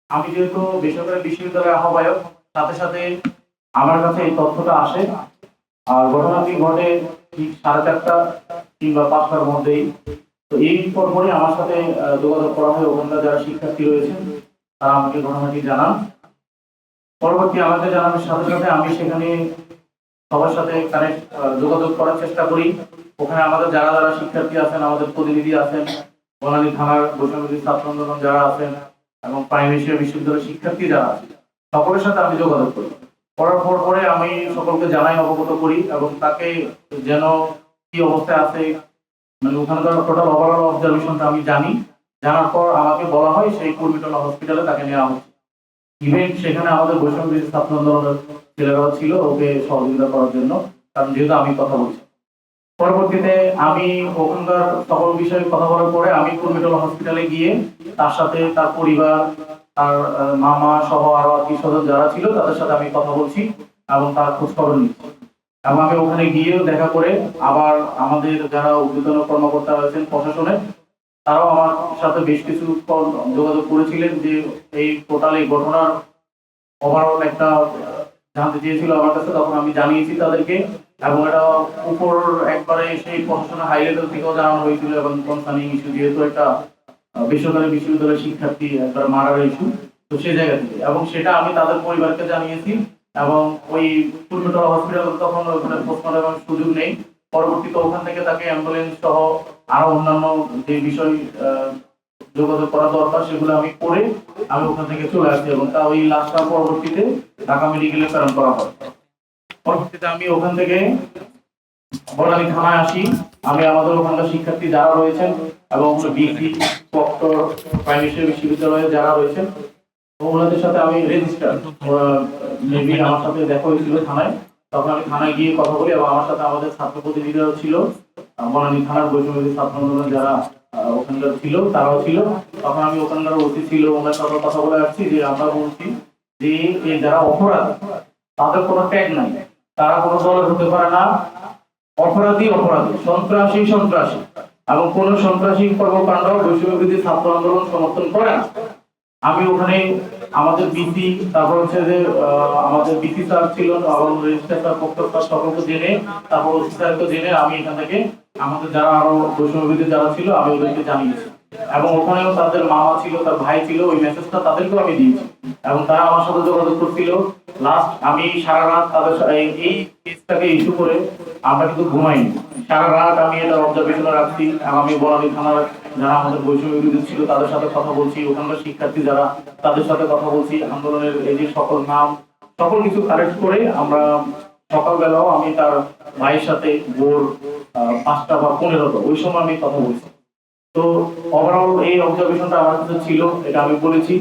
আমি যেহেতু বেসরকারি বিশ্ববিদ্যালয়ের আহ্বায়ক, সাথে সাথে আমার কাছে এই তথ্যটা আসে। আর ঘটনাটি ঘটে ঠিক 4:30 কিংবা 5টার মধ্যেই। তো এই পরপরই আমার সাথে যোগাযোগ করা হয়, ওখানকার যারা শিক্ষার্থী রয়েছেন তারা আমাকে ঘটনাটি জানান। পরবর্তী আমাকে জানানোর সাথে সাথে আমি সেখানে সবার সাথে কানেক্ট যোগাযোগ করার চেষ্টা করি। ওখানে আমাদের যারা যারা শিক্ষার্থী আছেন, আমাদের প্রতিনিধি আছেন, বনানী থানার বৈষম্যবিরোধী ছাত্র আন্দোলন যারা আছেন এবং প্রাইমারি বিশ্ববিদ্যালয়ের শিক্ষার্থী যারা আছে, সকলের সাথে আমি যোগাযোগ করি। করার পরে আমি সকলকে জানাই, অবগত করি এবং তাকে যেন কি অবস্থায় আছে, মানে ওখানকার টোটাল ওভারঅল অবজারভেশনটা আমি জানি। জানার পর আমাকে বলা হয় সেই কুর্মিটোলা হসপিটালে তাকে নেওয়া হচ্ছে। ইভেন সেখানে আমাদের বৈষম্যবিরোধী ছাত্র আন্দোলনের ছেলেরাও ছিল ওকে সহযোগিতা করার জন্য, কারণ যেহেতু আমি কথা বলছি। পরবর্তীতে আমি ওখানকার সকল বিষয়ে কথা বলার পরে আমি কুর্মিটোলা হসপিটালে গিয়ে তার সাথে তার পরিবার, তার মামা সহ আরো আত্মীয় স্বজন যারা ছিল তাদের সাথে আমি কথা বলছি এবং তার খোঁজ খবর নিচ্ছি। এবং আমি ওখানে গিয়েও দেখা করে আবার আমাদের যারা ঊর্ধ্বতন কর্মকর্তা আছেন প্রশাসনের, তারাও আমার সাথে বেশ কিছু যোগাযোগ করেছিলেন যে এই টোটাল এই ঘটনার ওভারঅল একটা জানতে চেয়েছিল আমার কাছে। তখন আমি জানিয়েছি তাদেরকে এবং এটা উপর একবারে সেই প্রশাসনের হাই লেভেল থেকেও জানানো হয়েছিল এবং কনসার্নিং ইস্যু, যেহেতু একটা বেসরকারি বিশ্ববিদ্যালয়ের শিক্ষার্থী একটা মার্ডার ইস্যু, তো সেই জায়গা থেকে এবং সেটা আমি তাদের পরিবারকে জানিয়েছি। এবং ওই কুর্মিটোলা হসপিটাল তখন ওখানে পোস্টমর্টমের সুযোগ নেই। পরবর্তীতে ওখান থেকে তাকে অ্যাম্বুলেন্স সহ আরো অন্যান্য যে বিষয় যোগাযোগ করা দরকার সেগুলো আমি করে আমি ওখান থেকে চলে আসি এবং তা ওই লাশটা পরবর্তীতে ঢাকা মেডিকেলে প্রেরণ করা হয়। পরবর্তীতে আমি ওখান থেকে বনানী থানায় আসি। আমি আমাদের ওখানকার শিক্ষার্থী যারা রয়েছেন এবং বিসি প্রক্টর প্রাইমারি বিশ্ববিদ্যালয়ে যারা রয়েছেন ওনাদের সাথে আমি রেজিস্টার মেবি আমার সাথে দেখা হয়েছিল থানায়। তখন আমি থানায় গিয়ে কথা বলি এবং আমার সাথে আমাদের ছাত্র প্রতিনিধিরাও ছিল, বনানী থানার বৈষম্যবিরোধী ছাত্র আন্দোলন যারা ওখানকার ছিল তারাও ছিল। তখন আমি ওখানকার ওসি ছিল, ওনার সাথে কথা বলে আসছি যে আমরা বলছি যে এই যারা অপরাধ তাদের কোনো ট্যাগ নাই, তারা কোনো দলের হতে পারে না। অপরাধী অপরাধী, সন্ত্রাসী সন্ত্রাসী, এবং কোন সন্ত্রাসী কর্মকাণ্ড বৈষম্যবিরোধী ছাত্র আন্দোলন সমর্থন করে না। আমি ওখানে আমাদের বিসি, তারপর হচ্ছে যে আমাদের বিসি স্যার ছিল এবং রেজিস্ট্রার স্যার প্রক্টর স্যার সকলকে জেনে, তারপর ওসি স্যারকে জেনে আমি এখান থেকে আমাদের যারা আরো বৈষম্যবিরোধী যারা ছিল আমি ওদেরকে জানিয়েছি এবং ওখানেও তাদের মামা ছিল, তার ভাই ছিল, ওই মেসেজটা তাদেরকেও আমি দিয়েছি এবং তারা আমার সাথে যোগাযোগ করছিল। লাস্ট আমি সারা রাত তাদের এই কেসটাকে ইস্যু করে আমরা কিন্তু ঘুমাইনি। সারা রাত আমি এটা অবজারভেশনে রাখছি এবং আমি বনানী থানার যারা আমাদের বৈষম্য বিরোধী ছিল তাদের সাথে কথা বলছি, ওখানকার শিক্ষার্থী যারা তাদের সাথে কথা বলছি, আন্দোলনের এই যে সকল নাম সকল কিছু কালেক্ট করে আমরা সকালবেলাও আমি তার ভাইয়ের সাথে ভোর 5টা বা 15 ওই সময় আমি কথা বলছি। তো ওভারঅল এই অবজারভেশনটা আমার কাছে ছিল, এটা আমি বলেছি।